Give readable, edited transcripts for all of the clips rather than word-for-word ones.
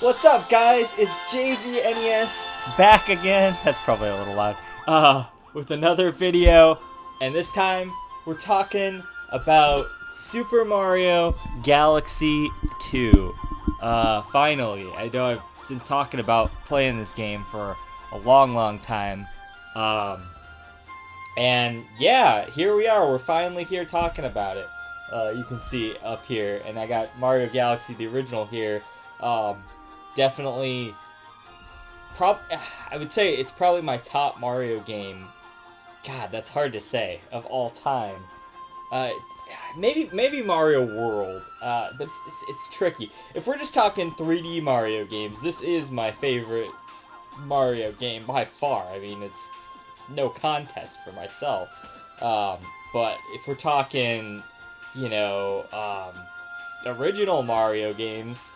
What's up, guys? It's JZNES back again. That's probably a little loud. With another video, and this time we're talking about Super Mario Galaxy 2. Finally, I know I've been talking about playing this game for a long time. And yeah, here we are. We're finally here talking about it. You can see up here, and I got Mario Galaxy, the original here. Definitely, I would say it's probably my top Mario game. God, that's hard to say, of all time. Uh, maybe Mario World, but it's tricky. If we're just talking 3D Mario games, this is my favorite Mario game by far. I mean, it's no contest for myself. But if we're talking, you know, original Mario games,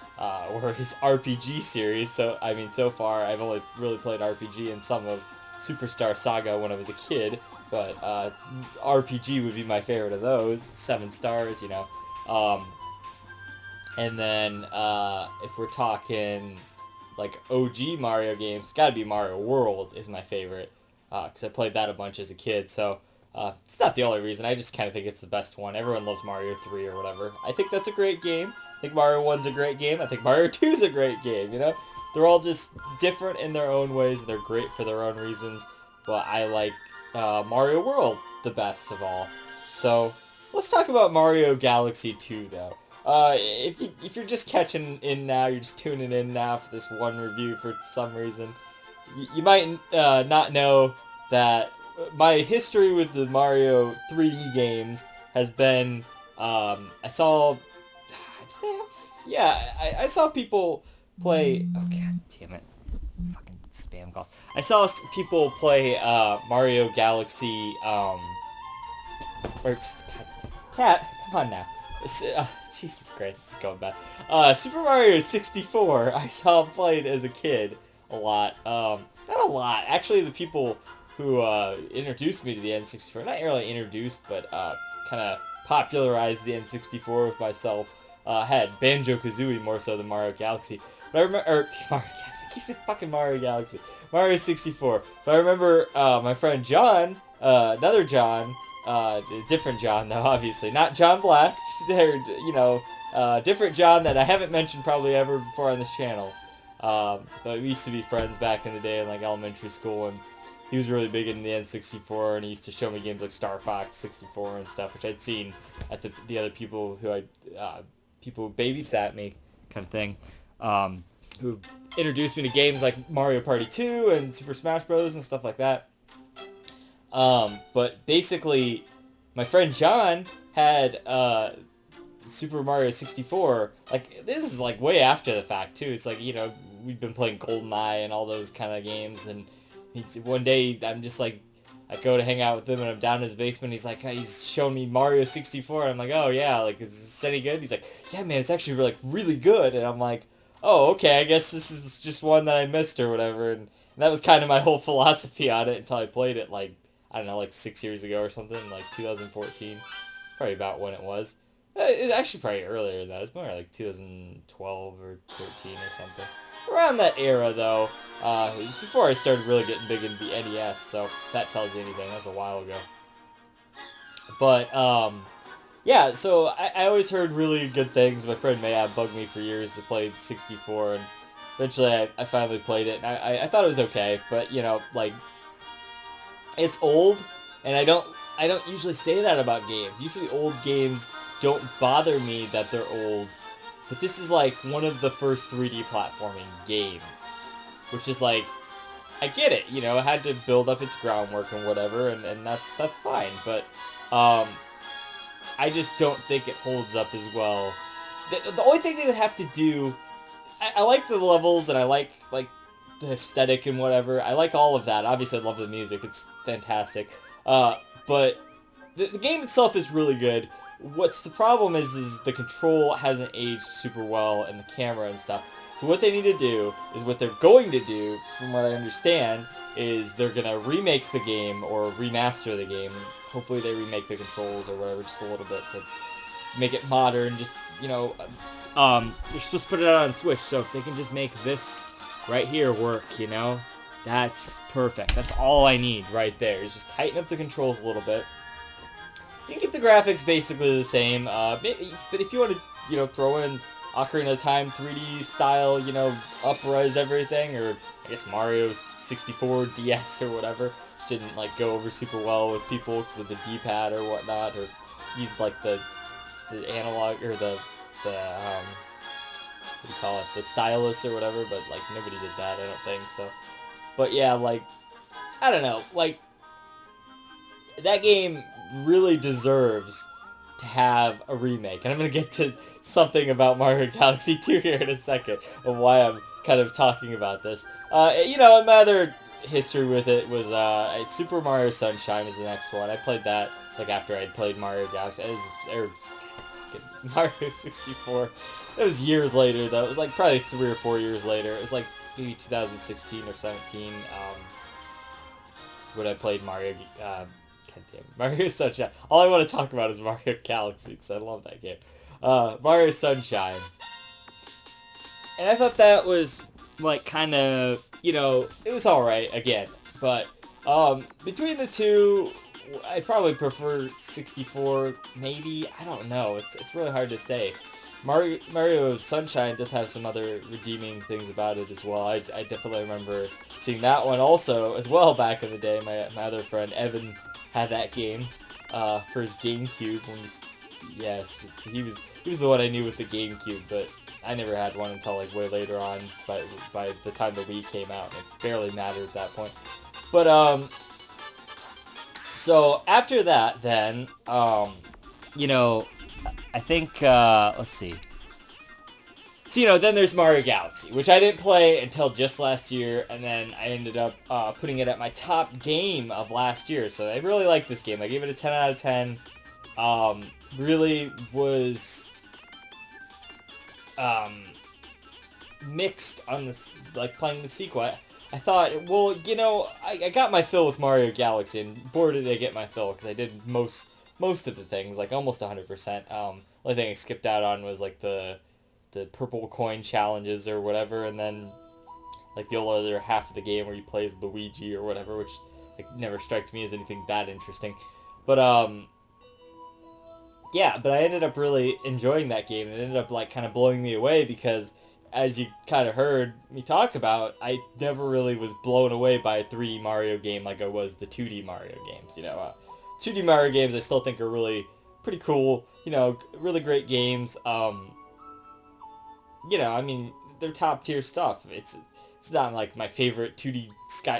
or his RPG series. So, I mean, so far I've only really played RPG in some of Superstar Saga when I was a kid, but RPG would be my favorite of those. 7 stars, you know. And then if we're talking like OG Mario games, it's gotta be Mario World is my favorite, because I played that a bunch as a kid. So it's not the only reason. I just kind of think it's the best one. Everyone loves Mario 3 or whatever. I think that's a great game. I think Mario 1's a great game. I think Mario 2's a great game, you know? They're all just different in their own ways. They're great for their own reasons. But I like Mario World the best of all. So let's talk about Mario Galaxy 2, though. If you're just catching in now, you're just tuning in now for this one review for some reason, you might not know that my history with the Mario 3D games has been, I saw, I saw people play, oh god damn it, fucking spam call. I saw people play Mario Galaxy, or it's, cat, come on now. Jesus Christ, this is going bad. Super Mario 64, I saw played as a kid a lot. Not a lot. Actually, the people who introduced me to the N64, not really introduced, but kind of popularized the N64 with myself, had Banjo-Kazooie more so than Mario Galaxy. But I remember, Mario Galaxy, I keep saying fucking Mario Galaxy. Mario 64. But I remember my friend John, another John, different John though, obviously. Not John Black. They're, you know, different John that I haven't mentioned probably ever before on this channel. But we used to be friends back in the day in like elementary school, and he was really big into the N64, and he used to show me games like Star Fox 64 and stuff, which I'd seen at the other people who people who babysat me kind of thing, who introduced me to games like Mario Party 2 and Super Smash Bros. And stuff like that. But basically, my friend John had Super Mario 64. Like, this is like way after the fact too. It's like, you know, we've been playing GoldenEye and all those kind of games, and one day I'm just like, I go to hang out with him and I'm down in his basement. He's like, he's showing me Mario 64. And I'm like, oh yeah, like, is this any good? He's like, yeah man, it's actually like really good. And I'm like, oh okay, I guess this is just one that I missed or whatever. And that was kind of my whole philosophy on it until I played it like, I don't know, like 6 years ago or something, like 2014. Probably about when it was. It's actually probably earlier than that. It's more like 2012 or 13 or something. Around that era, though. It was before I started really getting big into the NES, so if that tells you anything. That's a while ago. But, yeah, so I always heard really good things. My friend Mayab bugged me for years to play 64, and eventually I finally played it, and I thought it was okay, but, you know, like, it's old, and I don't usually say that about games. Usually old games don't bother me that they're old, but this is like one of the first 3D platforming games, which is like, I get it, you know, it had to build up its groundwork and whatever, and that's fine, but I just don't think it holds up as well. The only thing they would have to do, I like the levels, and I like the aesthetic and whatever. I like all of that. Obviously, I love the music. It's fantastic. But the game itself is really good. What's the problem is the control hasn't aged super well, and the camera and stuff. So what they need to do is what they're going to do, from what I understand, is they're going to remake the game or remaster the game. Hopefully they remake the controls or whatever just a little bit to make it modern, just, you know, you're supposed to put it out on Switch, so if they can just make this right here work, you know, that's perfect. That's all I need right there, is just tighten up the controls a little bit. You can keep the graphics basically the same, but if you want to, you know, throw in Ocarina of Time 3D style, you know, up-res everything, or I guess Mario 64 DS or whatever, which didn't, like, go over super well with people because of the D-pad or whatnot, or use, like, the analog, or the what do you call it, the stylus or whatever, but, like, nobody did that, I don't think, so. But yeah, like, I don't know, like, that game really deserves to have a remake, and I'm going to get to something about Mario Galaxy 2 here in a second, of why I'm kind of talking about this. You know, my other history with it was Super Mario Sunshine was the next one. I played that, like, after I'd played Mario Galaxy, Mario 64. It was years later, though. It was, like, probably 3 or 4 years later. It was, like, maybe 2016 or 17, when I played Mario, Mario Sunshine. All I want to talk about is Mario Galaxy, because I love that game. Mario Sunshine. And I thought that was, like, kind of, you know, it was alright, again. But, between the two, I probably prefer 64, maybe. I don't know. It's really hard to say. Mario Sunshine does have some other redeeming things about it as well. I definitely remember seeing that one also as well back in the day. My other friend Evan had that game for his GameCube. Yes, he was the one I knew with the GameCube, but I never had one until, like, way later on. By the time the Wii came out, it barely mattered at that point. But so after that, then you know, I think let's see. So, you know, then there's Mario Galaxy, which I didn't play until just last year, and then I ended up putting it at my top game of last year. So I really like this game. I gave it a 10 out of 10. Really was mixed on this, like, playing the sequel. I thought, well, you know, I got my fill with Mario Galaxy, and boy did I get my fill, because I did most of the things, like almost 100%. Only thing I skipped out on was, like, the purple coin challenges or whatever, and then, like, the other half of the game where you play as Luigi or whatever, which, like, never struck me as anything that interesting. But yeah, but I ended up really enjoying that game. It ended up, like, kind of blowing me away because, as you kind of heard me talk about, I never really was blown away by a 3D Mario game like I was the 2D Mario games, you know. 2D Mario games I still think are really pretty cool, you know, really great games. You know, I mean, they're top tier stuff. It's not like my favorite 2D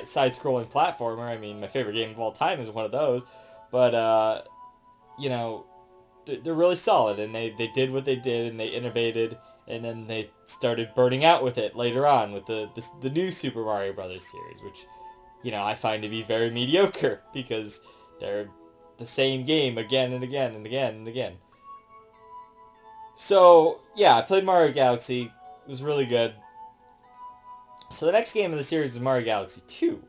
side-scrolling platformer. I mean, my favorite game of all time is one of those. But, you know, they're really solid, and they did what they did, and they innovated, and then they started burning out with it later on with the new Super Mario Brothers series, which, you know, I find to be very mediocre, because they're the same game again and again and again and again. So, yeah, I played Mario Galaxy. It was really good. So the next game in the series is Mario Galaxy 2,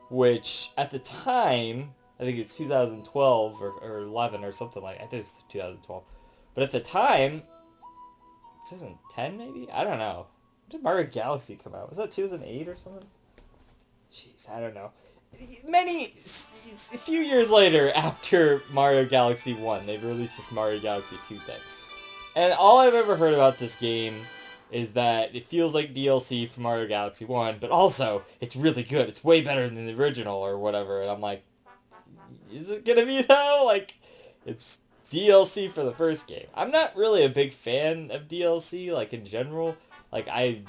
which at the time, I think it's 2012 or 11 or something like that. I think it's 2012. But at the time, 2010 maybe? I don't know. When did Mario Galaxy come out? Was that 2008 or something? Jeez, I don't know. A few years later after Mario Galaxy 1, they've released this Mario Galaxy 2 thing. And all I've ever heard about this game is that it feels like DLC for Mario Galaxy 1, but also, it's really good. It's way better than the original or whatever. And I'm like, is it gonna be though? Like, it's DLC for the first game. I'm not really a big fan of DLC, like, in general. Like, I've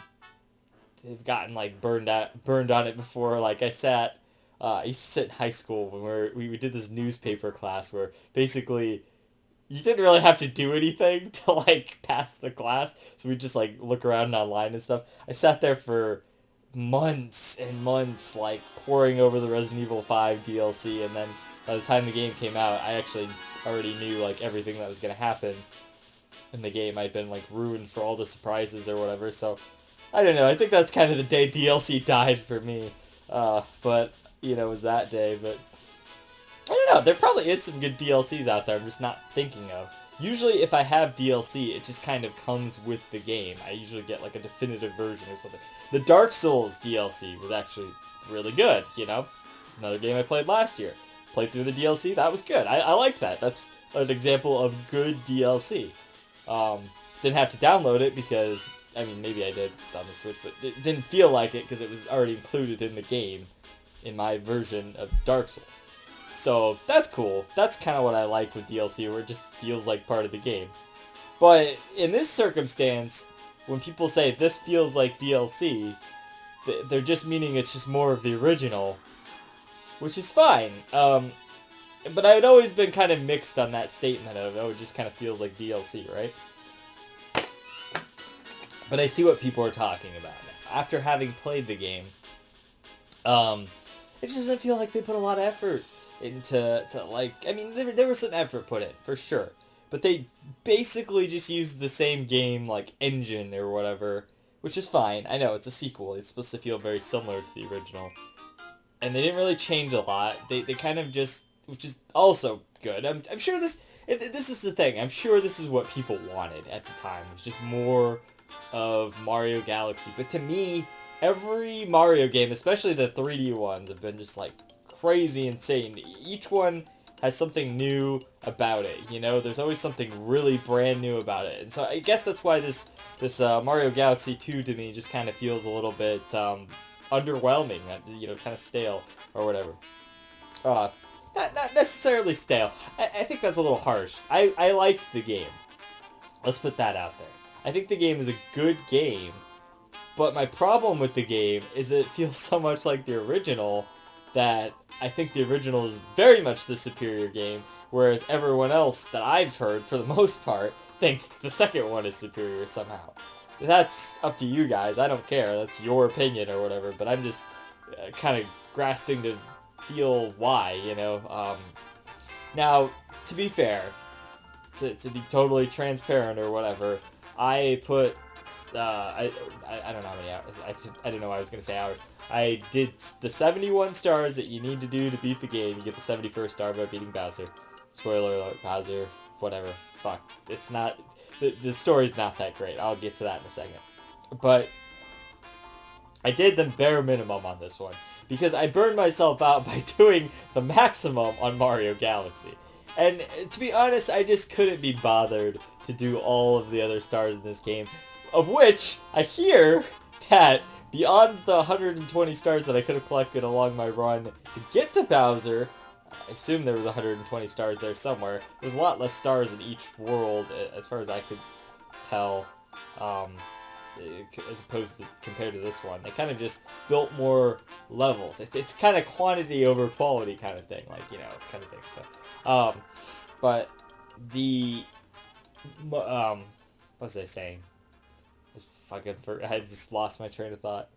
gotten, like, burned on it before. Like, I used to sit in high school when we did this newspaper class where basically you didn't really have to do anything to, like, pass the class. So we just, like, look around online and stuff. I sat there for months and months, like, poring over the Resident Evil 5 DLC, and then by the time the game came out, I actually already knew, like, everything that was going to happen in the game. I'd been, like, ruined for all the surprises or whatever, so I don't know. I think that's kind of the day DLC died for me. But, you know, it was that day, but I don't know. There probably is some good DLCs out there I'm just not thinking of. Usually if I have DLC, it just kind of comes with the game. I usually get like a definitive version or something. The Dark Souls DLC was actually really good, you know? Another game I played last year. Played through the DLC, that was good. I liked that. That's an example of good DLC. Didn't have to download it because, I mean, maybe I did on the Switch, but it didn't feel like it because it was already included in the game in my version of Dark Souls. So that's cool. That's kind of what I like with DLC, where it just feels like part of the game. But in this circumstance, when people say this feels like DLC, they're just meaning it's just more of the original, which is fine. But I'd always been kind of mixed on that statement of, oh, it just kind of feels like DLC, right? But I see what people are talking about now. After having played the game, it just doesn't feel like they put a lot of effort into, like, I mean, there was some effort put in, for sure. But they basically just used the same game, like, engine or whatever, which is fine. I know, it's a sequel. It's supposed to feel very similar to the original. And they didn't really change a lot. They kind of just, which is also good. I'm sure this is the thing. I'm sure this is what people wanted at the time. It was just more of Mario Galaxy. But to me, every Mario game, especially the 3D ones, have been just like crazy insane. Each one has something new about it, you know? There's always something really brand new about it. And so I guess that's why this Mario Galaxy 2 to me just kind of feels a little bit underwhelming, you know, kind of stale or whatever. Not necessarily stale. I think that's a little harsh. I liked the game. Let's put that out there. I think the game is a good game, but my problem with the game is that it feels so much like the original that I think the original is very much the superior game, whereas everyone else that I've heard, for the most part, thinks the second one is superior somehow. That's up to you guys. I don't care. That's your opinion or whatever, but I'm just kind of grasping to feel why, you know? Now, to be fair, to be totally transparent or whatever, I put, I don't know how many hours, I didn't know I was going to say hours. I did the 71 stars that you need to do to beat the game. You get the 71st star by beating Bowser. Spoiler alert, Bowser, whatever, fuck. It's not, the story's not that great. I'll get to that in a second. But I did the bare minimum on this one, because I burned myself out by doing the maximum on Mario Galaxy. And to be honest, I just couldn't be bothered to do all of the other stars in this game, of which I hear that beyond the 120 stars that I could have collected along my run to get to Bowser, I assume there was 120 stars there somewhere. There's a lot less stars in each world, as far as I could tell, as opposed to compared to this one. They kind of just built more levels. It's kind of quantity over quality kind of thing, like, you know, kind of thing. So, but the, what was I saying? I just lost my train of thought.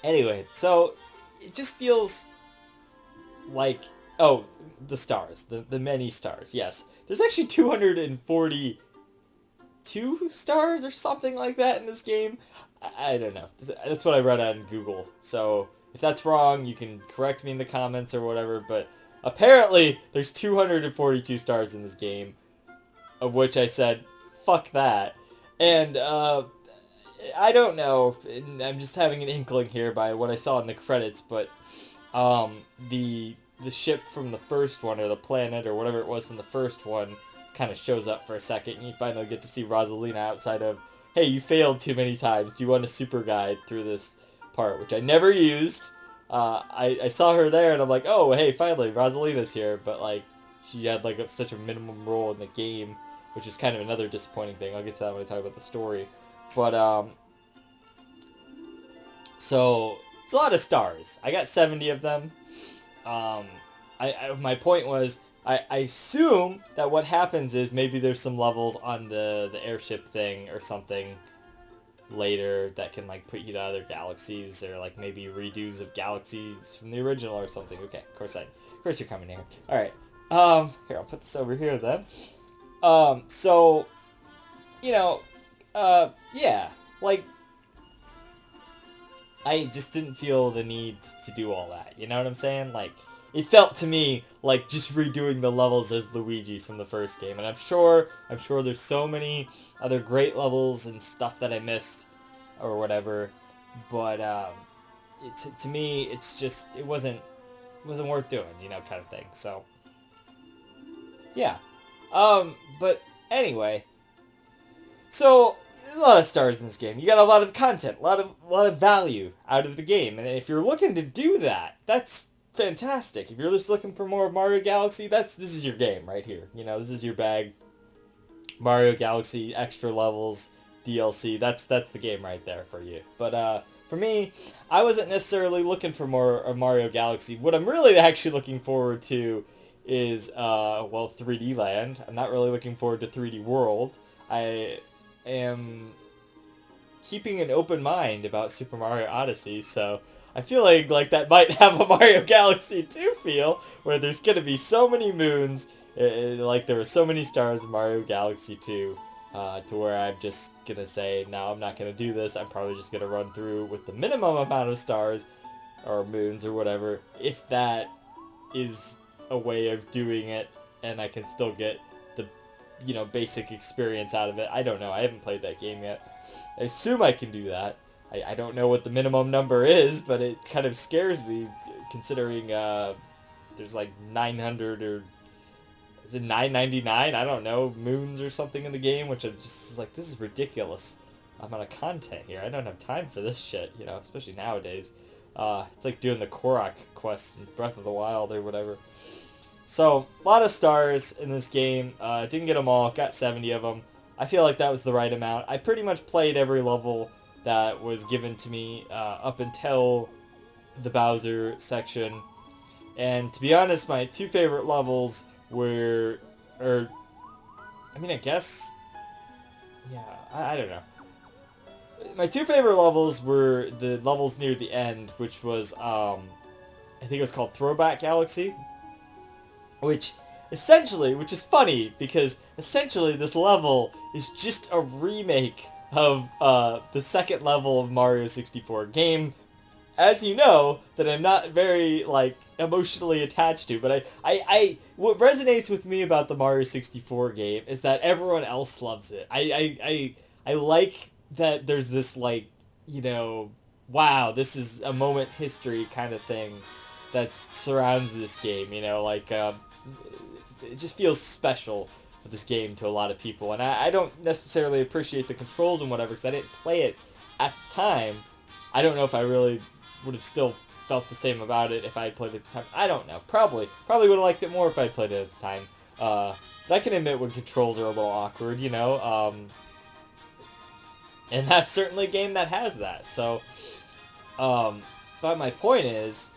Anyway, so it just feels like, oh, the stars, the many stars. Yes, there's actually 242 stars or something like that in this game. I don't know. That's what I read on Google. So if that's wrong, you can correct me in the comments or whatever. But apparently, there's 242 stars in this game, of which I said, fuck that. And I don't know, I'm just having an inkling here by what I saw in the credits, but the ship from the first one, or the planet, or whatever it was from the first one, kind of shows up for a second, and you finally get to see Rosalina outside of, hey, you failed too many times, do you want a super guide through this part, which I never used. I saw her there, and I'm like, oh, hey, finally, Rosalina's here, but, like, she had, like, such a minimum role in the game, which is kind of another disappointing thing. I'll get to that when I talk about the story. But, so, it's a lot of stars. I got 70 of them. My point was, I assume that what happens is maybe there's some levels on the airship thing or something later that can, like, put you to other galaxies, or, like, maybe redos of galaxies from the original or something. Okay, of course you're coming here. Alright, here, I'll put this over here then. So, you know, yeah, like, I just didn't feel the need to do all that, you know what I'm saying? Like, it felt to me like just redoing the levels as Luigi from the first game. And I'm sure there's so many other great levels and stuff that I missed or whatever. But to me, it's just, it wasn't worth doing, kind of thing. So, yeah. But anyway, so there's a lot of stars in this game. You got a lot of content, a lot of value out of the game, and if you're looking to do that, that's fantastic. If you're just looking for more Mario Galaxy, this is your game right here. This is your bag. Mario Galaxy, extra levels, DLC. That's the game right there for you. But for me, I wasn't necessarily looking for more of Mario Galaxy. What I'm really actually looking forward to is 3D Land. I'm not really looking forward to 3D World. I am keeping an open mind about Super Mario Odyssey, so I feel like that might have a Mario Galaxy 2 feel, where there's going to be so many moons, like there were so many stars in Mario Galaxy 2, to where I'm just going to say, no, I'm not going to do this. I'm probably just going to run through with the minimum amount of stars, or moons, or whatever, if that is a way of doing it, and I can still get the, basic experience out of it. I don't know. I haven't played that game yet. I assume I can do that. I don't know what the minimum number is, but it kind of scares me, considering there's like 900 or is it 999? I don't know, moons or something in the game, which I'm just like, this is ridiculous amount of content here. I don't have time for this shit, especially nowadays. It's like doing the Korok quest in Breath of the Wild or whatever. So, a lot of stars in this game. Didn't get them all, got 70 of them. I feel like that was the right amount. I pretty much played every level that was given to me up until the Bowser section. And to be honest, my two favorite levels were, I guess, yeah, I don't know. My two favorite levels were the levels near the end, which was, I think it was called Throwback Galaxy, which is funny, because essentially this level is just a remake of the second level of Mario 64 game, as you know, that I'm not very, emotionally attached to, but I what resonates with me about the Mario 64 game is that everyone else loves it. I like that there's this, wow, this is a moment history kind of thing that surrounds this game, it just feels special with this game to a lot of people, and I don't necessarily appreciate the controls and whatever, because I didn't play it at the time. I don't know if I really would have still felt the same about it if I had played it at the time. I don't know. Probably would have liked it more if I had played it at the time. But I can admit when controls are a little awkward, and that's certainly a game that has that. So, but my point is,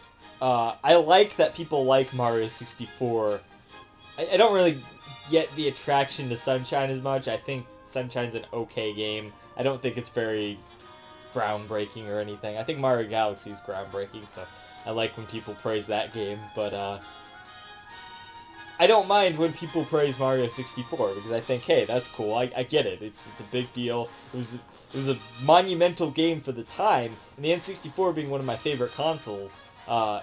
I like that people like Mario 64. I don't really get the attraction to Sunshine as much. I think Sunshine's an okay game. I don't think it's very groundbreaking or anything. I think Mario Galaxy is groundbreaking, so I like when people praise that game, but I don't mind when people praise Mario 64, because I think, hey, that's cool. I get it. It's a big deal. It was a monumental game for the time, and the N64 being one of my favorite consoles, I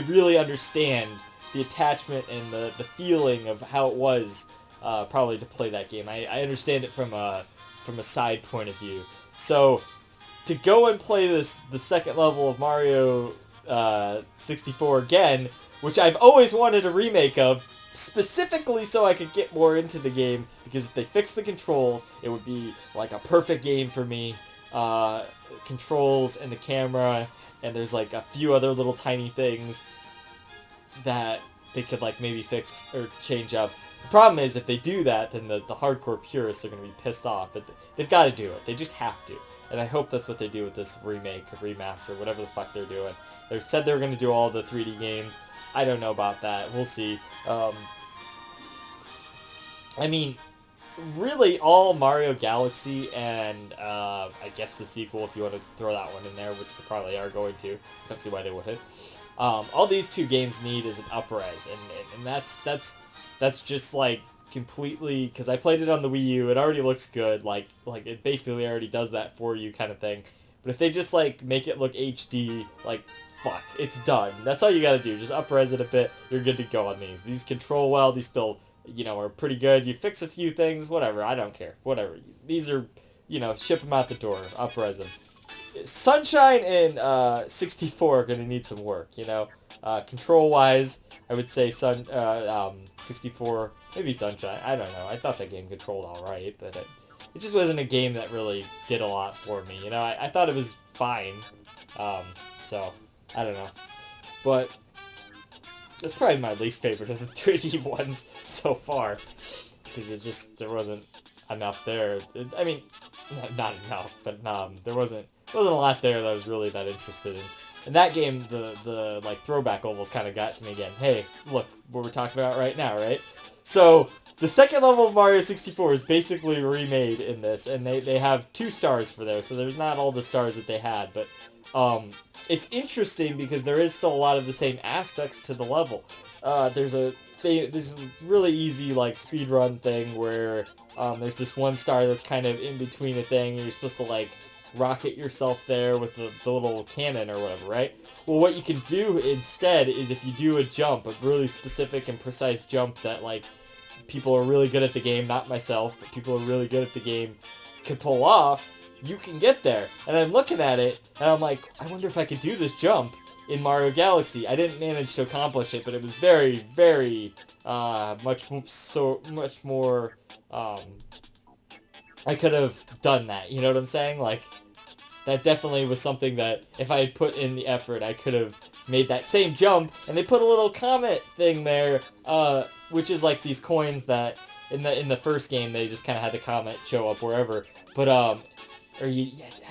really understand the attachment and the feeling of how it was probably to play that game. I understand it from a side point of view. So to go and play the second level of Mario 64 again, which I've always wanted a remake of, specifically so I could get more into the game, because if they fix the controls, it would be like a perfect game for me. Controls and the camera, and there's a few other little tiny things that they could maybe fix or change up. The problem is, if they do that, then the hardcore purists are going to be pissed off. But they've got to do it. They just have to. And I hope that's what they do with this remake or remaster, whatever the fuck they're doing. They said they were going to do all the 3D games. I don't know about that. We'll see. Really all Mario Galaxy and I guess the sequel, if you want to throw that one in there, which they probably are going to. I don't see why they wouldn't. All these two games need is an up-res, and that's just completely, because I played it on the Wii U. It already looks good, like it basically already does that for you kind of thing. But if they just make it look HD, fuck, it's done. That's all you gotta do. Just up-res it a bit, you're good to go on these. These control well, these still, you know, are pretty good. You fix a few things, whatever, I don't care. Whatever. These are, you know, ship them out the door, up-res them. Sunshine and 64 are gonna need some work, you know. Control-wise, I would say 64, maybe Sunshine. I don't know. I thought that game controlled all right, but it just wasn't a game that really did a lot for me. You know, I thought it was fine. So I don't know, but it's probably my least favorite of the 3D ones so far because there wasn't enough there. I mean, not enough, but there wasn't a lot there that I was really that interested in. In that game, the like throwback levels kind of got to me again. Hey, look what we're talking about right now, right? So the second level of Mario 64 is basically remade in this, and they have 2 stars for there, so there's not all the stars that they had, but it's interesting because there is still a lot of the same aspects to the level. There's a really easy like speedrun thing where there's this 1 star that's kind of in between a thing, and you're supposed to like rocket yourself there with the little cannon or whatever, right? Well, what you can do instead is if you do a jump, a really specific and precise jump that like people are really good at the game, not myself, but people are really good at the game can pull off, you can get there. And I'm looking at it, and I'm like, I wonder if I could do this jump in Mario Galaxy. I didn't manage to accomplish it, but it was very, very, much more, I could have done that, you know what I'm saying? Like, that definitely was something that, if I had put in the effort, I could have made that same jump, and they put a little comet thing there, which is like these coins that, in the first game, they just kind of had the comet show up wherever, but, I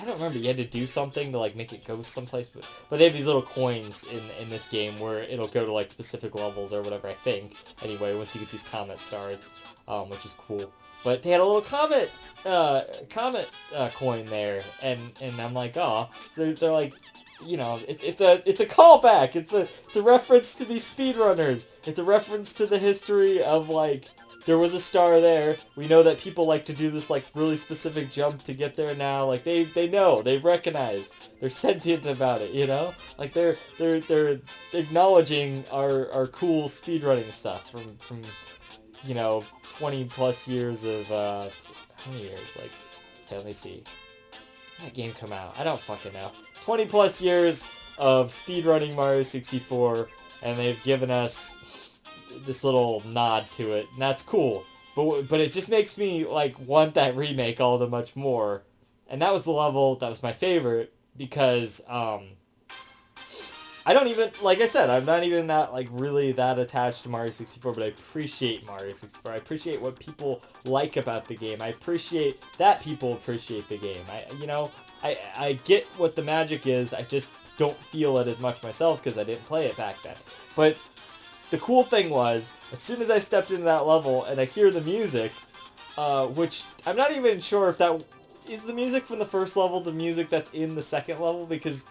don't remember, you had to do something to like make it go someplace, but they have these little coins in this game where it'll go to like specific levels or whatever, I think, anyway, once you get these comet stars, which is cool. But they had a little comet coin there, and I'm like, oh, they're like, you know, it's a callback. It's a reference to these speedrunners. It's a reference to the history of like, there was a star there. We know that people like to do this like really specific jump to get there now. Like they know, they've recognized, they're sentient about it, you know? Like they're acknowledging our cool speedrunning stuff from you know, 20 plus years of how many years? Like, okay, let me see. When did that game come out? I don't fucking know. 20 plus years of speedrunning Mario 64, and they've given us this little nod to it, and that's cool. But it just makes me like want that remake all the much more. And that was the level that was my favorite because I don't even, like I said, I'm not even that, like, really that attached to Mario 64, but I appreciate Mario 64. I appreciate what people like about the game. I appreciate that people appreciate the game. I get what the magic is, I just don't feel it as much myself because I didn't play it back then. But the cool thing was, as soon as I stepped into that level and I hear the music, which I'm not even sure if that is the music from the first level, the music that's in the second level, because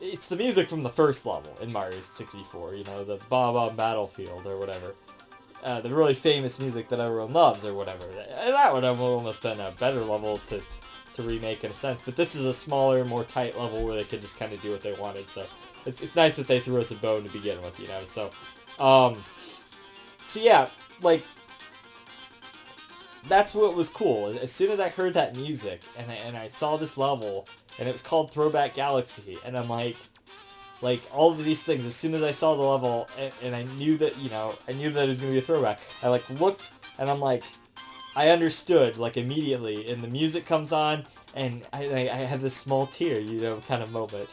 it's the music from the first level in Mario 64, you know, the Ba-Ba Battlefield or whatever. The really famous music that everyone loves or whatever. And that would have almost been a better level to remake in a sense, but this is a smaller, more tight level where they could just kind of do what they wanted, so it's nice that they threw us a bone to begin with, you know, so yeah, like, that's what was cool. As soon as I heard that music, and I saw this level, and it was called Throwback Galaxy, and I'm like all of these things, as soon as I saw the level, and I knew that, you know, I knew that it was going to be a throwback, I, like, looked, and I'm like, I understood, like, immediately, and the music comes on, and I have this small tear, you know, kind of moment,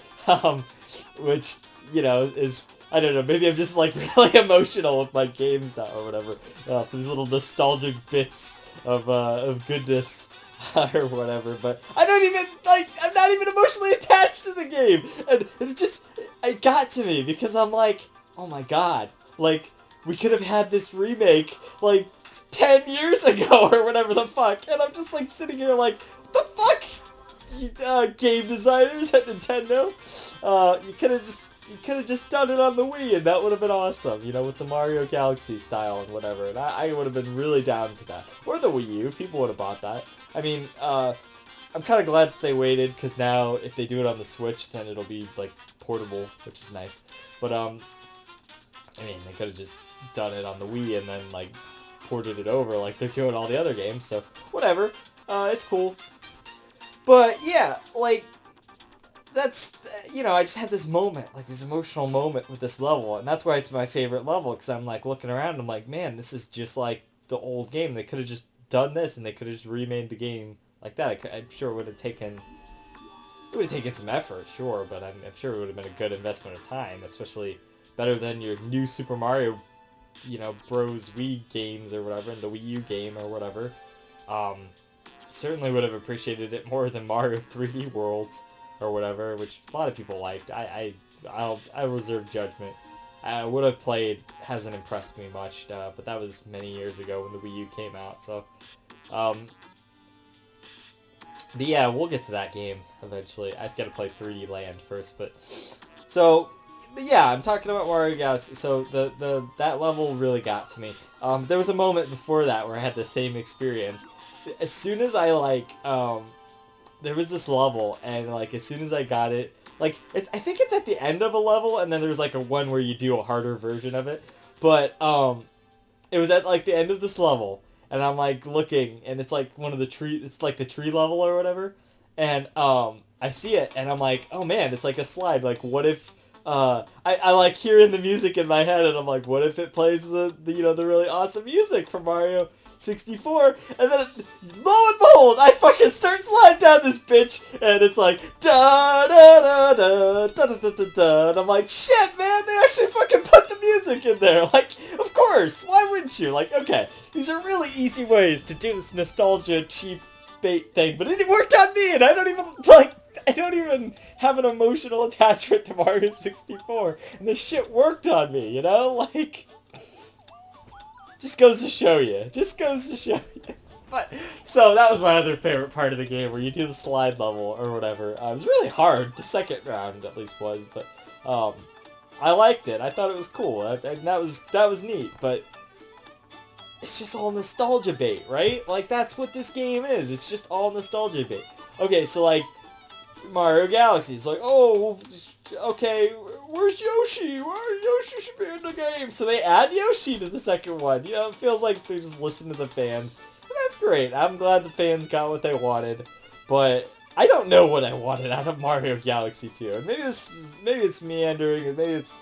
which, you know, is, I don't know, maybe I'm just, like, really emotional with my games now, or whatever, for these little nostalgic bits of goodness, or whatever, but I don't even, like, I'm not even emotionally attached to the game, and it got to me, because I'm like, oh my god, like, we could have had this remake, like, 10 years ago, or whatever the fuck, and I'm just, like, sitting here like, what the fuck, you, game designers at Nintendo, you could have just done it on the Wii, and that would have been awesome, you know, with the Mario Galaxy style and whatever, and I would have been really down for that, or the Wii U, people would have bought that. I mean, I'm kind of glad that they waited, because now, if they do it on the Switch, then it'll be, like, portable, which is nice. But I mean, they could have just done it on the Wii and then like ported it over like they're doing all the other games. So whatever, it's cool. But yeah, like that's, you know, I just had this moment, like this emotional moment with this level, and that's why it's my favorite level, because I'm like looking around and I'm like, man, this is just like the old game. They could have just done this and they could have just remade the game like that. I'm sure it would have taken some effort, sure, but I'm sure it would have been a good investment of time, especially better than your new Super Mario, you know, Bros. Wii games or whatever, and the Wii U game or whatever. Certainly would have appreciated it more than Mario 3D Worlds or whatever, which a lot of people liked. I'll reserve judgment. What I've played hasn't impressed me much, but that was many years ago when the Wii U came out, so... But yeah, we'll get to that game eventually. I just gotta play 3D Land first, but... So, but yeah, I'm talking about Mario Galaxy. So, that level really got to me. There was a moment before that where I had the same experience. As soon as I, like, there was this level, and, like, as soon as I got it... Like, I think it's at the end of a level, and then there's, like, a one where you do a harder version of it. But, it was at, like, the end of this level, and I'm, like, looking, and it's, like, one of the tree... It's, like, the tree level or whatever. And, I see it, and I'm like, oh, man, it's, like, a slide. Like, what if... I like, hearing the music in my head, and I'm like, what if it plays the you know, the really awesome music from Mario 64, and then, lo and behold, I fucking start sliding down this bitch, and it's like, da da da da da da da da, and I'm like, shit, man, they actually fucking put the music in there, like, of course, why wouldn't you? Like, okay, these are really easy ways to do this nostalgia cheap bait thing, but it worked on me, and I don't even have an emotional attachment to Mario 64, and this shit worked on me, you know, like... Just goes to show you. But, so that was my other favorite part of the game, where you do the slide level or whatever. It was really hard. The second round at least was, but I liked it. I thought it was cool, and that was neat. But it's just all nostalgia bait, right? Like, that's what this game is. It's just all nostalgia bait. Okay, so like Mario Galaxy, it's like, oh, okay, where's Yoshi? Yoshi should be in the game. So they add Yoshi to the second one. You know, it feels like they just listen to the fans. And that's great. I'm glad the fans got what they wanted. But I don't know what I wanted out of Mario Galaxy 2. And maybe it's meandering, and maybe it's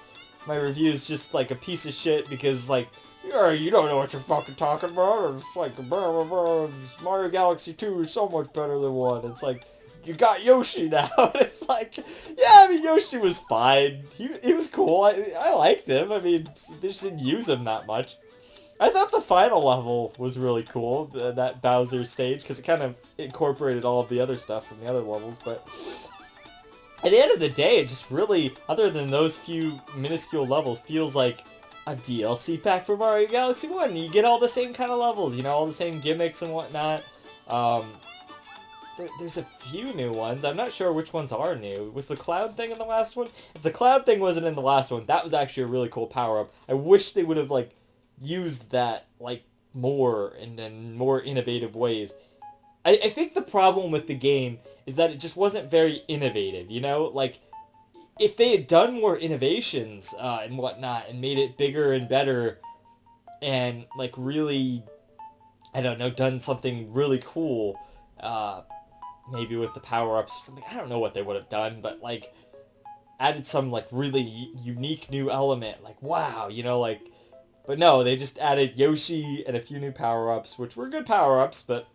my review is just like a piece of shit because, like, yeah, you don't know what you're fucking talking about. It's like, blah, blah, blah. Mario Galaxy 2 is so much better than 1. It's like, you got Yoshi now. It's like, yeah, I mean, Yoshi was fine. He was cool. I liked him. I mean, they just didn't use him that much. I thought the final level was really cool, that Bowser stage, because it kind of incorporated all of the other stuff from the other levels, but at the end of the day, it just really, other than those few minuscule levels, feels like a DLC pack for Mario Galaxy 1. You get all the same kind of levels, you know, all the same gimmicks and whatnot. There's a few new ones. I'm not sure which ones are new. Was the cloud thing in the last one? If the cloud thing wasn't in the last one, that was actually a really cool power-up. I wish they would have, like, used that, like, more and in more innovative ways. I think the problem with the game is that it just wasn't very innovative, you know? Like, if they had done more innovations and whatnot and made it bigger and better and, like, really, I don't know, done something really cool, maybe with the power-ups or something. I don't know what they would have done, but, like, added some, like, really unique new element. Like, wow, you know, like... But no, they just added Yoshi and a few new power-ups, which were good power-ups, but...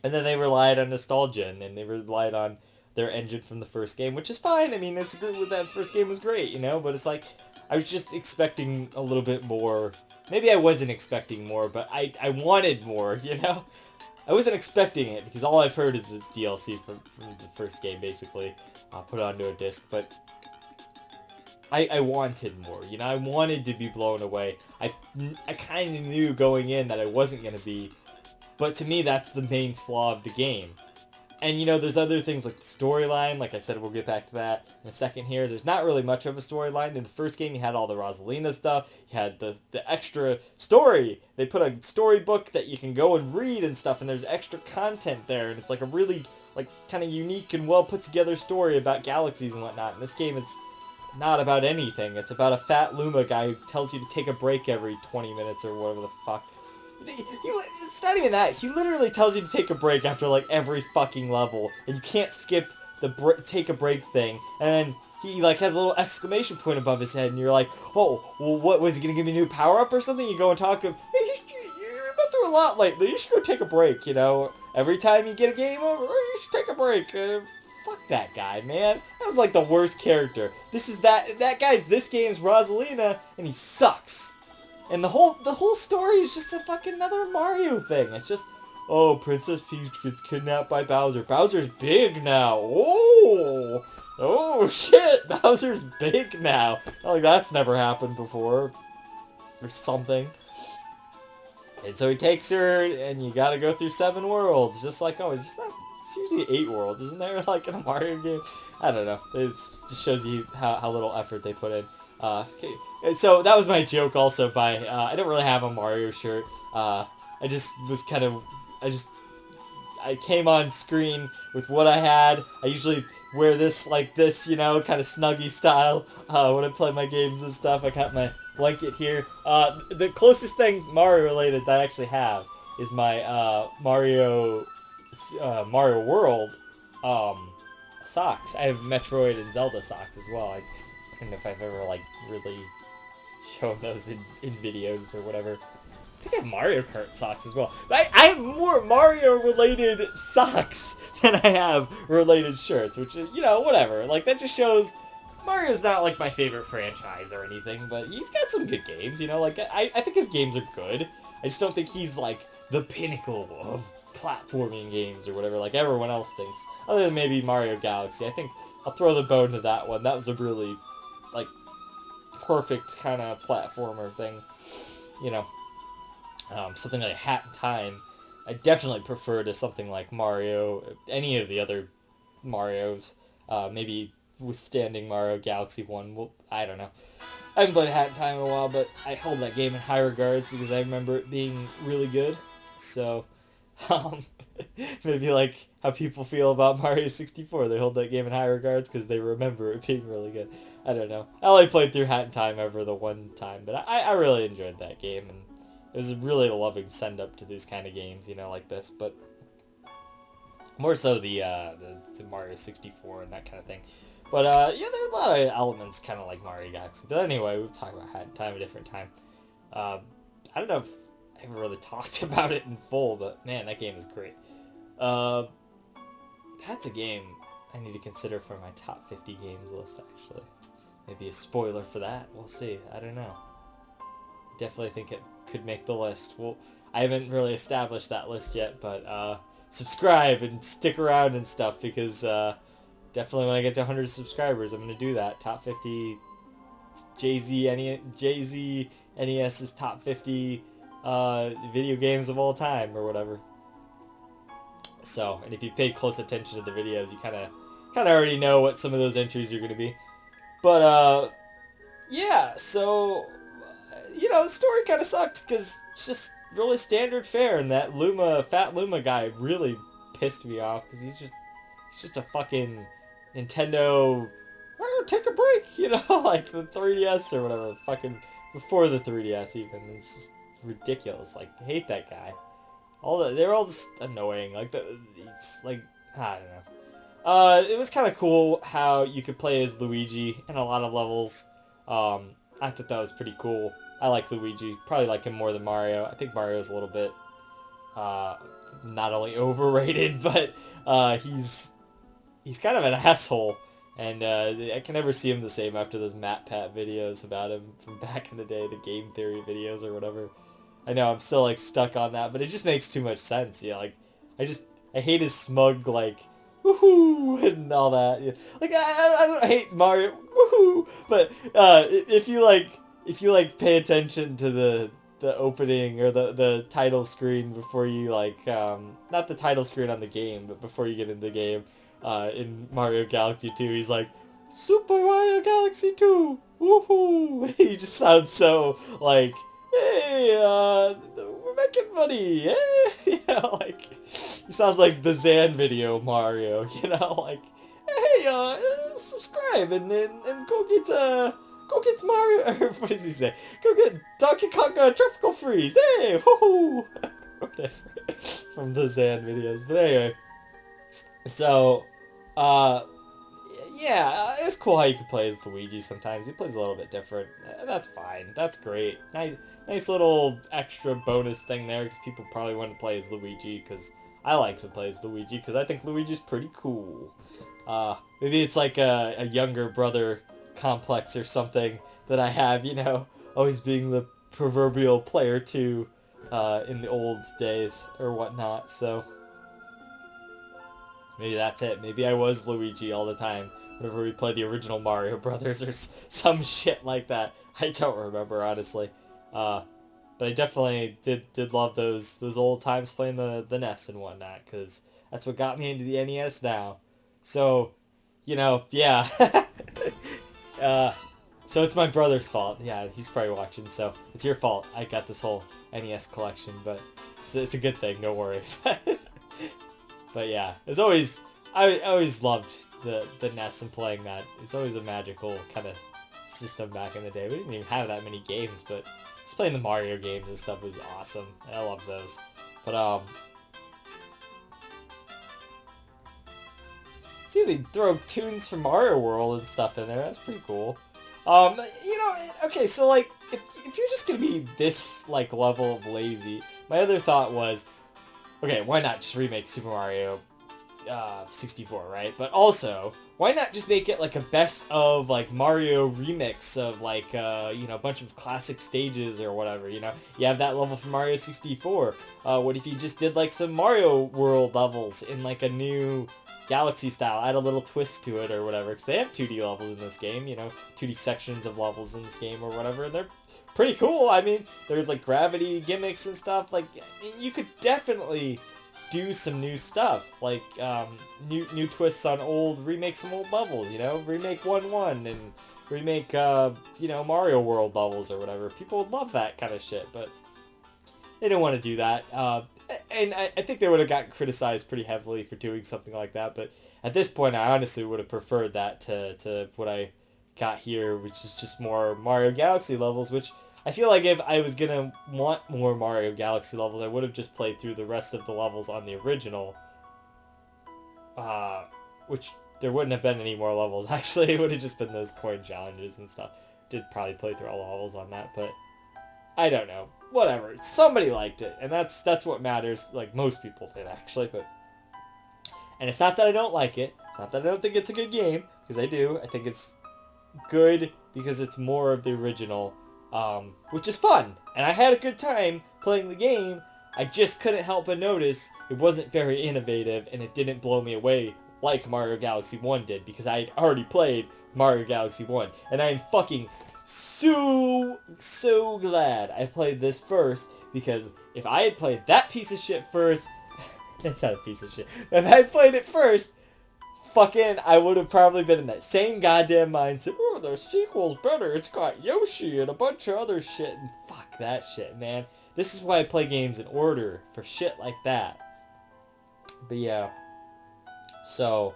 And then they relied on nostalgia, and then they relied on their engine from the first game, which is fine. I mean, it's good. That first game was great, you know? But it's like, I was just expecting a little bit more. Maybe I wasn't expecting more, but I wanted more, you know? I wasn't expecting it, because all I've heard is it's DLC from the first game, basically. Put it onto a disc, but I wanted more, you know? I wanted to be blown away. I kind of knew going in that I wasn't going to be, but to me, that's the main flaw of the game. And, you know, there's other things like the storyline. Like I said, we'll get back to that in a second here. There's not really much of a storyline. In the first game, you had all the Rosalina stuff. You had the extra story. They put a storybook that you can go and read and stuff, and there's extra content there. And it's like a really, like, kind of unique and well put together story about galaxies and whatnot. In this game, it's not about anything. It's about a fat Luma guy who tells you to take a break every 20 minutes or whatever the fuck. It's not even that. He literally tells you to take a break after like every fucking level, and you can't skip the take a break thing. And then he like has a little exclamation point above his head, and you're like, oh, well, what was he gonna give me a new power up or something? You go and talk to him. Hey, you've been through a lot lately. You should go take a break. You know, every time you get a game over, you should take a break. Fuck that guy, man. That was like the worst character. This is that guy's this game's Rosalina, and he sucks. And the whole story is just a fucking another Mario thing. It's just, oh, Princess Peach gets kidnapped by Bowser. Bowser's big now. Oh shit, Bowser's big now. Like that's never happened before, or something. And so he takes her, and you gotta go through 7 worlds, just like always. It's usually 8 worlds, isn't there? Like in a Mario game. I don't know. It just shows you how little effort they put in. Okay. So that was my joke also by, I don't really have a Mario shirt. I just was kind of, I came on screen with what I had. I usually wear this like this, you know, kind of snuggy style, when I play my games and stuff. I got my blanket here. The closest thing Mario related that I actually have is my, Mario World, socks. I have Metroid and Zelda socks as well. I don't know if I've ever, like, really shown those in videos or whatever. I think I have Mario Kart socks as well. I have more Mario-related socks than I have related shirts, which is, you know, whatever. Like, that just shows Mario's not, like, my favorite franchise or anything, but he's got some good games, you know? Like, I think his games are good. I just don't think he's, like, the pinnacle of platforming games or whatever, like everyone else thinks. Other than maybe Mario Galaxy. I think I'll throw the bone to that one. That was a really, like, perfect kind of platformer thing. You know, something like Hat in Time, I definitely prefer to something like Mario, any of the other Marios, maybe withstanding Mario Galaxy 1. Well, I don't know. I haven't played Hat in Time in a while, but I hold that game in high regards because I remember it being really good. So, maybe like how people feel about Mario 64. They hold that game in high regards because they remember it being really good. I don't know. I only played through Hat in Time ever the one time, but I really enjoyed that game, and it was really a loving send-up to these kind of games, you know, like this, but more so the Mario 64 and that kind of thing. But, yeah, there are a lot of elements kind of like Mario Galaxy. But anyway, we'll talk about Hat in Time a different time. I don't know if I haven't really talked about it in full, but man, that game is great. That's a game I need to consider for my top 50 games list, actually. Maybe a spoiler for that. We'll see. I don't know. Definitely think it could make the list. Well, I haven't really established that list yet, but subscribe and stick around and stuff, because definitely when I get to 100 subscribers, I'm going to do that. Top 50 JZNES's top 50 video games of all time or whatever. So, and if you pay close attention to the videos, you kind of already know what some of those entries are going to be. But yeah, so you know, the story kind of sucked because it's just really standard fare, and that fat Luma guy really pissed me off because he's just a fucking Nintendo. Oh, take a break, you know, like the 3DS or whatever, fucking before the 3DS even. It's just ridiculous. Like, I hate that guy. They're all just annoying. Like, it's like, I don't know. It was kind of cool how you could play as Luigi in a lot of levels. I thought that was pretty cool. I like Luigi. Probably like him more than Mario. I think Mario's a little bit, not only overrated, but he's kind of an asshole. And I can never see him the same after those Matt Pat videos about him from back in the day, the game theory videos or whatever. I know I'm still like stuck on that, but it just makes too much sense. Yeah, like I hate his smug like woohoo and all that. Yeah. Like I don't hate Mario woohoo, but if you pay attention to the opening or the title screen before you not the title screen on the game, but before you get into the game, in Mario Galaxy 2, he's like, Super Mario Galaxy 2, woohoo! He just sounds so like, hey, we're making money, hey, you know, like, he sounds like the Zan video Mario, you know, like, hey, subscribe subscribe and go get Mario, or what does he say? Go get Donkey Kong Tropical Freeze, hey, woohoo! Whatever, from the Zan videos, but anyway. So, yeah, it's cool how you can play as Luigi sometimes. He plays a little bit different. That's fine. That's great. Nice little extra bonus thing there, because people probably want to play as Luigi, because I like to play as Luigi, because I think Luigi's pretty cool. Maybe it's like a younger brother complex or something that I have, you know, always being the proverbial player 2 in the old days or whatnot, so maybe that's it. Maybe I was Luigi all the time whenever we played the original Mario Brothers or some shit like that. I don't remember, honestly. But I definitely did love those old times playing the NES and whatnot, because that's what got me into the NES now. So, you know, yeah. So it's my brother's fault. Yeah, he's probably watching, so it's your fault. I got this whole NES collection, but it's a good thing, don't worry. But yeah, I always loved the NES and playing that. It's always a magical kind of system back in the day. We didn't even have that many games, but just playing the Mario games and stuff was awesome. I love those. But see, they throw tunes from Mario World and stuff in there. That's pretty cool. You know, okay, so like if you're just gonna be this like level of lazy, my other thought was, okay, why not just remake Super Mario 64, right? But also, why not just make it like a best of like Mario remix of like you know, a bunch of classic stages or whatever, you know? You have that level from Mario 64. What if you just did like some Mario World levels in like a new Galaxy style, add a little twist to it or whatever, because they have 2D levels in this game, you know, 2D sections of levels in this game or whatever, and they're pretty cool. I mean, there's like gravity gimmicks and stuff. Like, you could definitely do some new stuff, like new twists on remake some old levels, you know, remake 1-1 and remake you know, Mario World levels or whatever. People would love that kind of shit, but they didn't want to do that. And I think they would have gotten criticized pretty heavily for doing something like that, but at this point I honestly would have preferred that to what I got here, which is just more Mario Galaxy levels, which I feel like if I was going to want more Mario Galaxy levels, I would have just played through the rest of the levels on the original, which there wouldn't have been any more levels, actually. It would have just been those coin challenges and stuff. Did probably play through all the levels on that, but I don't know. Whatever. Somebody liked it, and that's what matters. Like, most people did, actually, but... And it's not that I don't like it. It's not that I don't think it's a good game, because I do. I think it's good because it's more of the original, which is fun. And I had a good time playing the game. I just couldn't help but notice it wasn't very innovative, and it didn't blow me away like Mario Galaxy 1 did, because I had already played Mario Galaxy 1. And I am fucking so glad I played this first, because if I had played that piece of shit first, it's not a piece of shit, if I had played it first, fucking, I would have probably been in that same goddamn mindset, oh, the sequel's better, it's got Yoshi and a bunch of other shit, and fuck that shit, man. This is why I play games in order, for shit like that. But yeah, so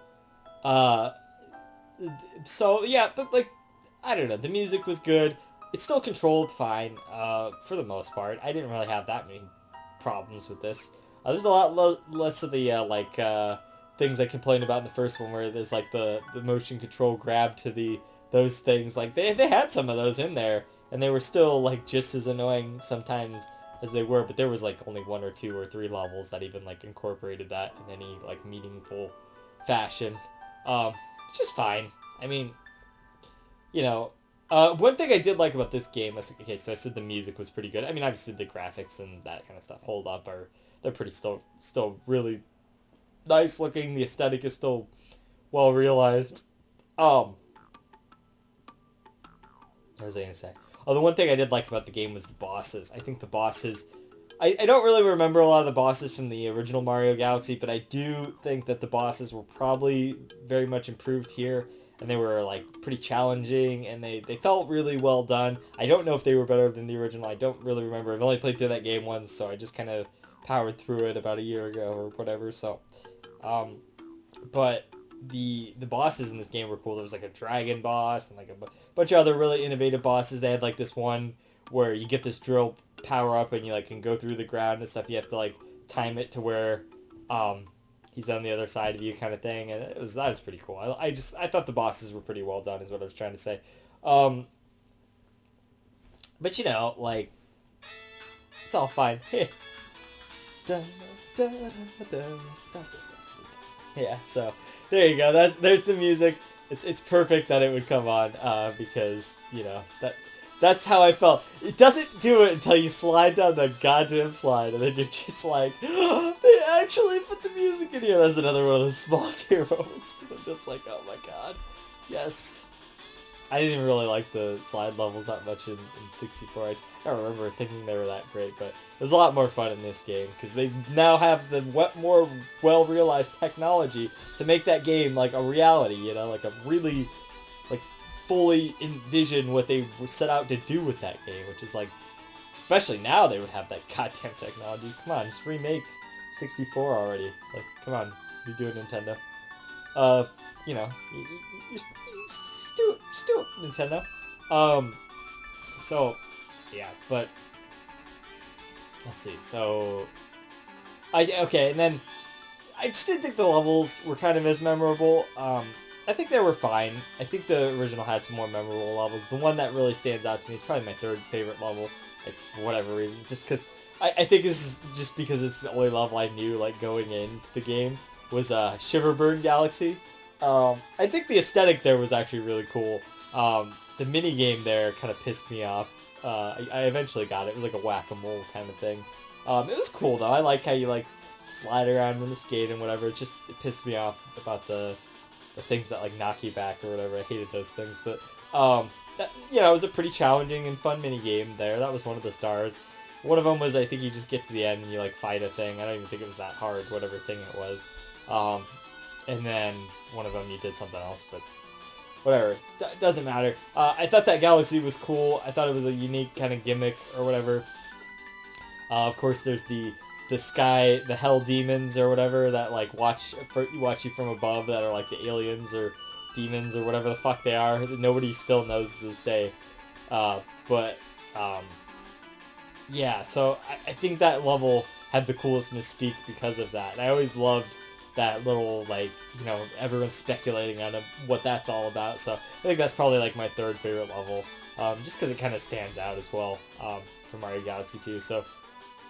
yeah, but like, I don't know, the music was good. It still controlled fine, for the most part. I didn't really have that many problems with this. There's a lot less of the, things I complained about in the first one, where there's, like, the motion control grab to those things. Like, they had some of those in there, and they were still, like, just as annoying sometimes as they were, but there was, like, only 1 or 2 or 3 levels that even, like, incorporated that in any, like, meaningful fashion. It's just fine. I mean, you know, one thing I did like about this game was, okay, so I said the music was pretty good. I mean, obviously the graphics and that kind of stuff hold up, they're pretty still really nice looking. The aesthetic is still well realized. What was I gonna say? Oh, the one thing I did like about the game was the bosses. I think the bosses, I don't really remember a lot of the bosses from the original Mario Galaxy, but I do think that the bosses were probably very much improved here. And they were, like, pretty challenging, and they felt really well done. I don't know if they were better than the original. I don't really remember. I've only played through that game once, so I just kind of powered through it about a year ago or whatever, so. But the bosses in this game were cool. There was like a dragon boss and like a bunch of other really innovative bosses. They had like this one where you get this drill power up and you like can go through the ground and stuff. You have to like time it to where he's on the other side of you kind of thing, and that was pretty cool. I thought the bosses were pretty well done is what I was trying to say. But you know, like, it's all fine. Yeah, so there you go. There's the music. It's perfect that it would come on because you know that's how I felt. It doesn't do it until you slide down the goddamn slide, and then you're just like, they actually put the music in here. That's another one of those small tear moments because I'm just like, oh my god, yes. I didn't even really like the slide levels that much in 64. I don't remember thinking they were that great, but it was a lot more fun in this game because they now have the more well-realized technology to make that game like a reality, you know, like a really, like, fully envision what they set out to do with that game, which is like, especially now they would have that goddamn technology. Come on, just remake 64 already. Like, come on, you do it, Nintendo. You know, just do it, Nintendo. So, yeah, but, let's see, so, okay, and then, I just didn't think the levels were kind of as memorable. I think they were fine. I think the original had some more memorable levels. The one that really stands out to me is probably my third favorite level, like, for whatever reason, just because, I think this is just because it's the only level I knew, like, going into the game, was, Shiverburn Galaxy. I think the aesthetic there was actually really cool. The mini game there kind of pissed me off. I eventually got it. It was like a whack-a-mole kind of thing. It was cool though. I like how you like slide around in the skate and whatever. It pissed me off about the things that like knock you back or whatever. I hated those things. But you know, it was a pretty challenging and fun mini game there. That was one of the stars. One of them was, I think you just get to the end and you like fight a thing. I don't even think it was that hard, whatever thing it was. And then one of them you did something else, but whatever. Doesn't matter. I thought that galaxy was cool. I thought it was a unique kind of gimmick or whatever. Of course, there's the sky, the hell demons or whatever that like watch you from above that are like the aliens or demons or whatever the fuck they are. Nobody still knows to this day. But yeah, so I think that level had the coolest mystique because of that. And I always loved that little, like, you know, everyone's speculating on what that's all about. So I think that's probably like my third favorite level, just because it kind of stands out as well for Mario Galaxy 2. So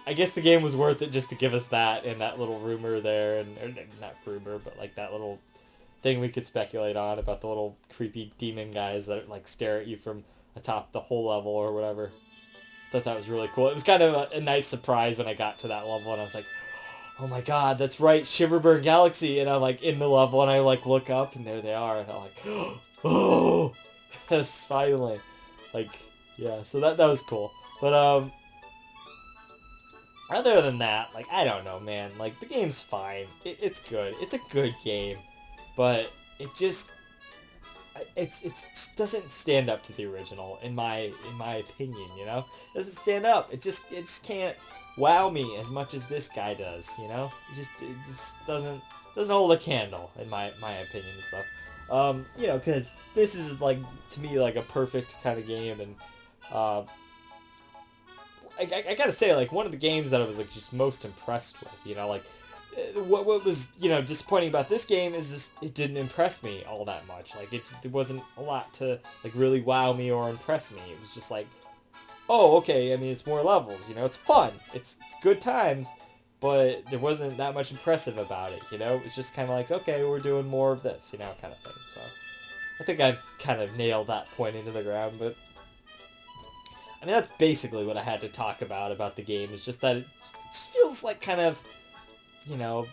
I guess the game was worth it just to give us that and that little rumor there, and or not rumor, but like that little thing we could speculate on about the little creepy demon guys that like stare at you from atop the whole level or whatever. Thought that was really cool. It was kind of a nice surprise when I got to that level and I was like, oh my god, that's right, Shiverburn Galaxy, and I'm like in the level and I like look up and there they are and I'm like, oh, yes, finally. Like, yeah, so that was cool. But other than that, like, I don't know, man. Like, the game's fine. It's good. It's a good game, but it just it doesn't stand up to the original in my opinion. You know, it doesn't stand up. It just can't wow me as much as this guy does. You know, it just doesn't hold a candle in my opinion and stuff. You know, because this is like to me like a perfect kind of game, and I gotta say, like, one of the games that I was like just most impressed with. You know, like what was, you know, disappointing about this game is this, it didn't impress me all that much. Like, there wasn't a lot to like really wow me or impress me. It was just like, oh, okay, I mean, it's more levels, you know, it's fun, it's good times, but there wasn't that much impressive about it, you know. It was just kind of like, okay, we're doing more of this, you know, kind of thing. So I think I've kind of nailed that point into the ground. But I mean, that's basically what I had to talk about the game. Is just that it just feels like kind of, you know,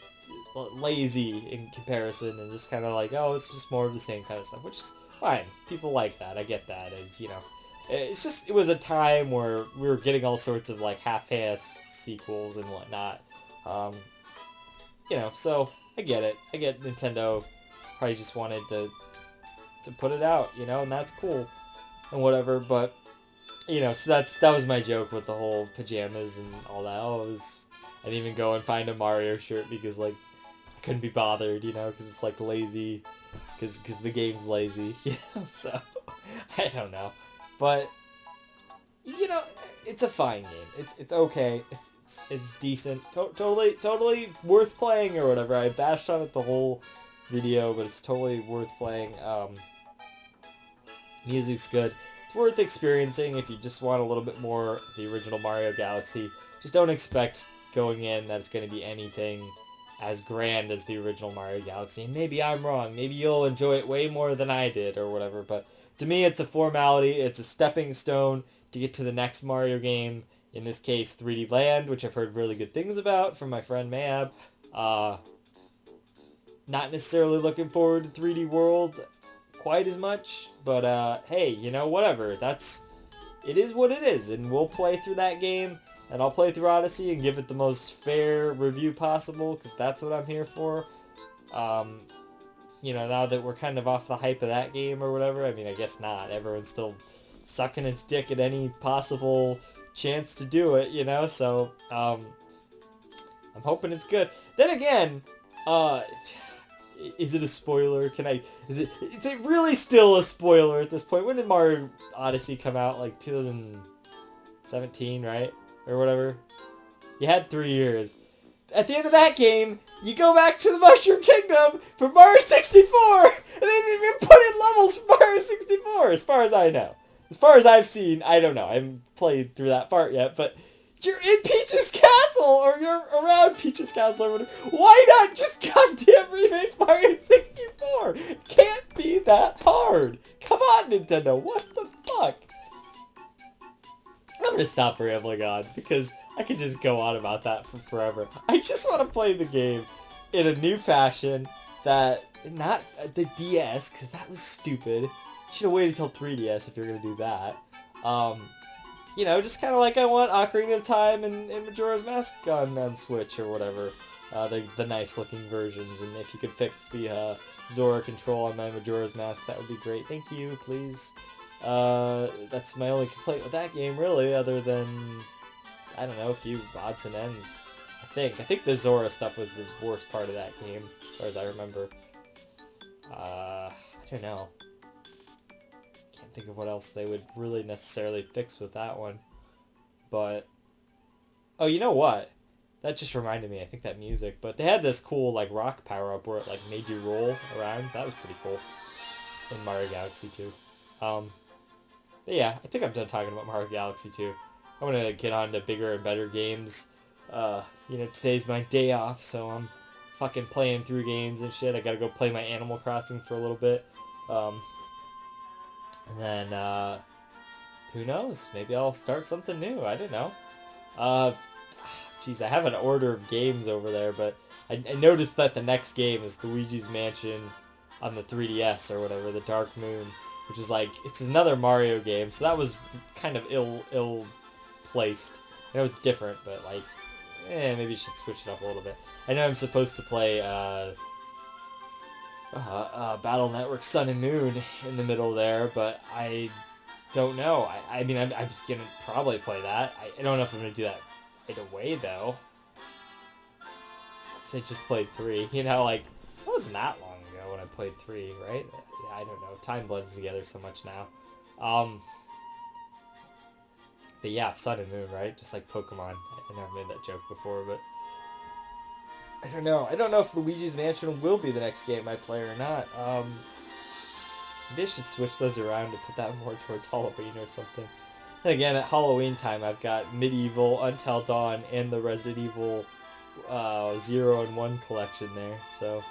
lazy in comparison, and just kind of like, oh, it's just more of the same kind of stuff, which is fine. People like that. I get that. It's, you know, it's just, it was a time where we were getting all sorts of like half-assed sequels and whatnot. You know, so I get it. I get Nintendo probably just wanted to put it out, you know, and that's cool and whatever. But you know, so that was my joke with the whole pajamas and all that. Oh, I didn't even go and find a Mario shirt because, like, I couldn't be bothered, you know, because it's like lazy, because the game's lazy, you know. So I don't know, but you know, it's a fine game. It's okay. It's decent. Totally worth playing or whatever. I bashed on it the whole video, but it's totally worth playing. Music's good. It's worth experiencing if you just want a little bit more of the original Mario Galaxy. Just don't expect going in that it's going to be anything as grand as the original Mario Galaxy. And maybe I'm wrong. Maybe you'll enjoy it way more than I did or whatever. But to me, it's a formality. It's a stepping stone to get to the next Mario game. In this case, 3D Land, which I've heard really good things about from my friend Mab. Not necessarily looking forward to 3D World quite as much, but hey, you know, whatever. It is what it is, and we'll play through that game, and I'll play through Odyssey and give it the most fair review possible, because that's what I'm here for. You know, now that we're kind of off the hype of that game or whatever, I mean, I guess not. Everyone's still sucking its dick at any possible chance to do it, you know, so, I'm hoping it's good. Then again, is it a spoiler? Is it really still a spoiler at this point? When did Mario Odyssey come out? Like 2017, right? Or whatever. You had 3 years. At the end of that game, you go back to the Mushroom Kingdom for Mario 64! And they didn't even put in levels for Mario 64, as far as I know. As far as I've seen, I don't know. I haven't played through that part yet, but you're in Peach's Castle, or you're around Peach's Castle, or whatever. Why not just goddamn remake Mario 64? It can't be that hard. Come on, Nintendo. What the fuck? I'm gonna stop rambling on, because I could just go on about that for forever. I just want to play the game in a new fashion that, not the DS, because that was stupid. Should have waited till 3DS if you're gonna do that. You know, just kind of like I want Ocarina of Time and Majora's Mask on Switch or whatever. The nice looking versions, and if you could fix the Zora control on my Majora's Mask, that would be great. Thank you, please. That's my only complaint with that game, really, other than, I don't know, a few odds and ends. I think the Zora stuff was the worst part of that game, as far as I remember. I don't know. Can't think of what else they would really necessarily fix with that one. But, oh, you know what? That just reminded me, I think that music. But they had this cool, like, rock power-up where it, like, made you roll around. That was pretty cool. In Mario Galaxy 2. But yeah, I think I'm done talking about Mario Galaxy 2. I want to get on to bigger and better games. You know, today's my day off, so I'm fucking playing through games and shit. I gotta go play my Animal Crossing for a little bit. And then, who knows? Maybe I'll start something new. I don't know. Geez, I have an order of games over there, but I noticed that the next game is Luigi's Mansion on the 3DS or whatever, the Dark Moon, which is like, it's another Mario game, so that was kind of ill-placed. I know it's different, but like, maybe you should switch it up a little bit. I know I'm supposed to play, Battle Network Sun and Moon in the middle there, but I don't know. I mean, I'm gonna probably play that. I don't know if I'm gonna do that right away, though. Because I just played 3. You know, like, that wasn't that long ago when I played 3, right? Yeah, I don't know. Time blends together so much now. But yeah, Sun and Moon, right? Just like Pokemon. I know I've made that joke before, but I don't know. I don't know if Luigi's Mansion will be the next game I play or not. Maybe I should switch those around to put that more towards Halloween or something. And again, at Halloween time, I've got Medieval, Until Dawn, and the Resident Evil 0 and 1 collection there, so.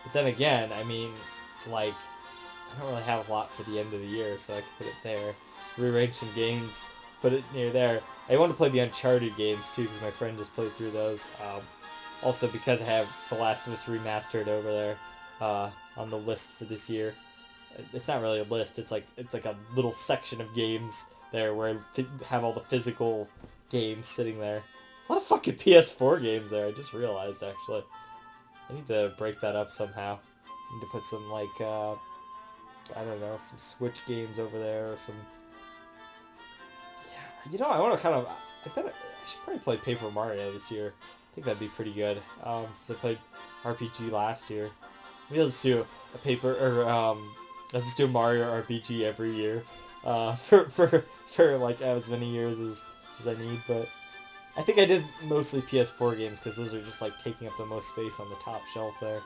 But then again, I mean, like, I don't really have a lot for the end of the year, so I can put it there. Rearrange some games, put it near there. I want to play the Uncharted games, too, because my friend just played through those. Also, because I have The Last of Us Remastered over there on the list for this year. It's not really a list, it's like a little section of games there where I have all the physical games sitting there. There's a lot of fucking PS4 games there, I just realized, actually. I need to break that up somehow. I need to put some, like, I don't know, some Switch games over there, or some... Yeah, you know, I want to kind of... I should probably play Paper Mario this year. think that'd be pretty good. Since I played RPG last year, maybe I'll just do a paper or I'll just do a Mario RPG every year, for like as many years as I need. But I think I did mostly PS4 games because those are just like taking up the most space on the top shelf there.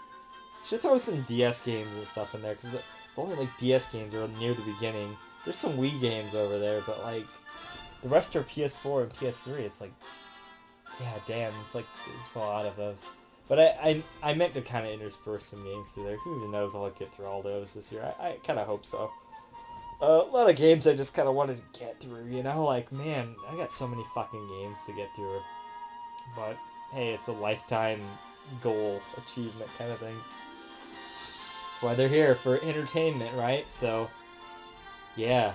Should throw some DS games and stuff in there because the only like DS games are near the beginning. There's some Wii games over there, but like the rest are PS4 and PS3. It's like, yeah, damn, it's a lot of those. But I meant to kind of intersperse some games through there. Who even knows? I'll get through all those this year. I kind of hope so. A lot of games I just kind of wanted to get through, you know? Like, man, I got so many fucking games to get through. But, hey, it's a lifetime goal, achievement kind of thing. That's why they're here, for entertainment, right? So, yeah.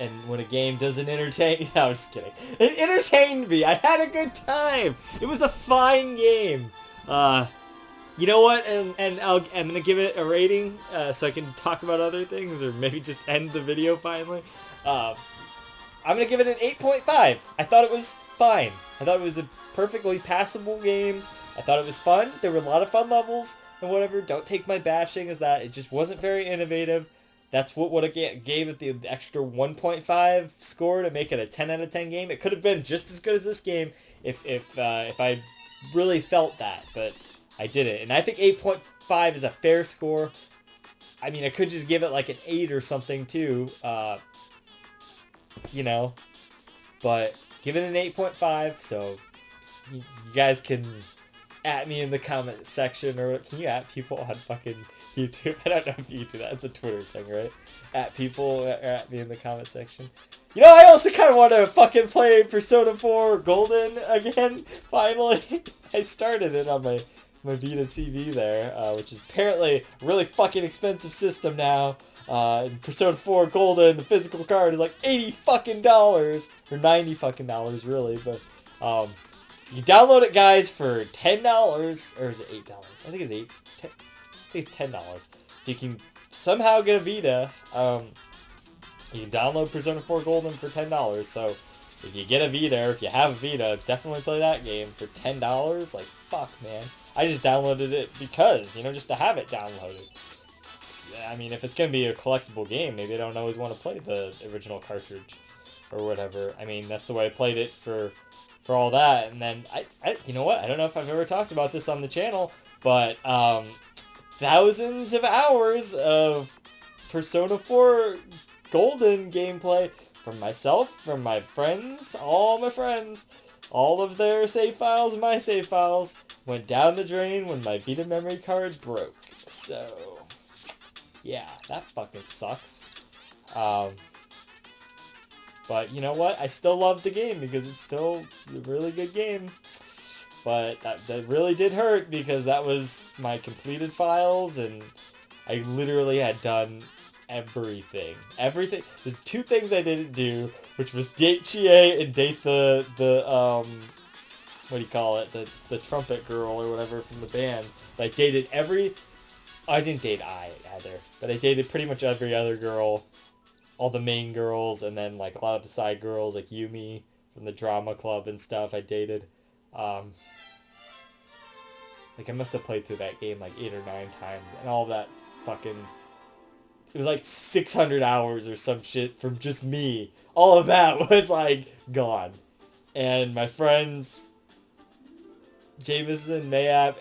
And when a game doesn't entertain... No, I'm just kidding. It entertained me! I had a good time! It was a fine game! You know what? And I'm going to give it a rating so I can talk about other things, or maybe just end the video finally. I'm going to give it an 8.5. I thought it was fine. I thought it was a perfectly passable game. I thought it was fun. There were a lot of fun levels and whatever. Don't take my bashing as that. It just wasn't very innovative. That's what it gave it the extra 1.5 score to make it a 10 out of 10 game. It could have been just as good as this game if I really felt that, but I didn't. And I think 8.5 is a fair score. I mean, I could just give it like an 8 or something too, you know, but give it an 8.5, so you guys can at me in the comment section, or can you at people on fucking YouTube? I don't know if you do that. It's a Twitter thing, right? At people, at me in the comment section. You know, I also kind of want to fucking play Persona 4 Golden again, finally. I started it on my Vita TV there, which is apparently a really fucking expensive system now. And Persona 4 Golden, the physical card, is like $80 fucking dollars, or $90 fucking dollars, really. But you can download it, guys, for $10, or is it $8? I think it's I think it's $10. If you can somehow get a Vita, you can download Persona 4 Golden for $10. So if you get a Vita, or if you have a Vita, definitely play that game for $10. Like, fuck, man. I just downloaded it because, you know, just to have it downloaded. I mean, if it's going to be a collectible game, maybe I don't always want to play the original cartridge or whatever. I mean, that's the way I played it for all that. And then, you know what? I don't know if I've ever talked about this on the channel, but thousands of hours of Persona 4 Golden gameplay from myself, from my friends, all my friends. All of their save files, my save files, went down the drain when my Vita memory card broke. So, yeah, that fucking sucks. But you know what? I still love the game because it's still a really good game. But that really did hurt because that was my completed files, and I literally had done everything. There's two things I didn't do, which was date Chie and date the what do you call it? The trumpet girl or whatever from the band. But I dated I didn't date either, but I dated pretty much every other girl, all the main girls, and then like a lot of the side girls, like Yumi from the drama club and stuff I dated. Like I must have played through that game like 8 or 9 times, and all that fucking... It was like 600 hours or some shit from just me. All of that was like gone. And my friends, Jameson, Mayab,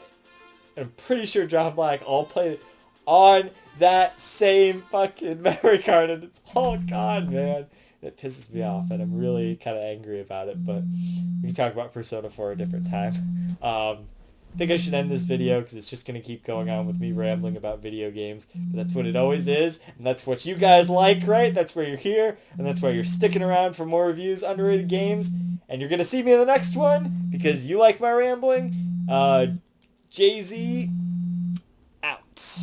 and I'm pretty sure John Black all played it on that same fucking memory card, and it's all gone, man. It pisses me off, and I'm really kind of angry about it, but we can talk about Persona 4 a different time. I think I should end this video because it's just going to keep going on with me rambling about video games. But that's what it always is, and that's what you guys like, right? That's why you're here, and that's why you're sticking around for more reviews, underrated games. And you're going to see me in the next one because you like my rambling. JZ out.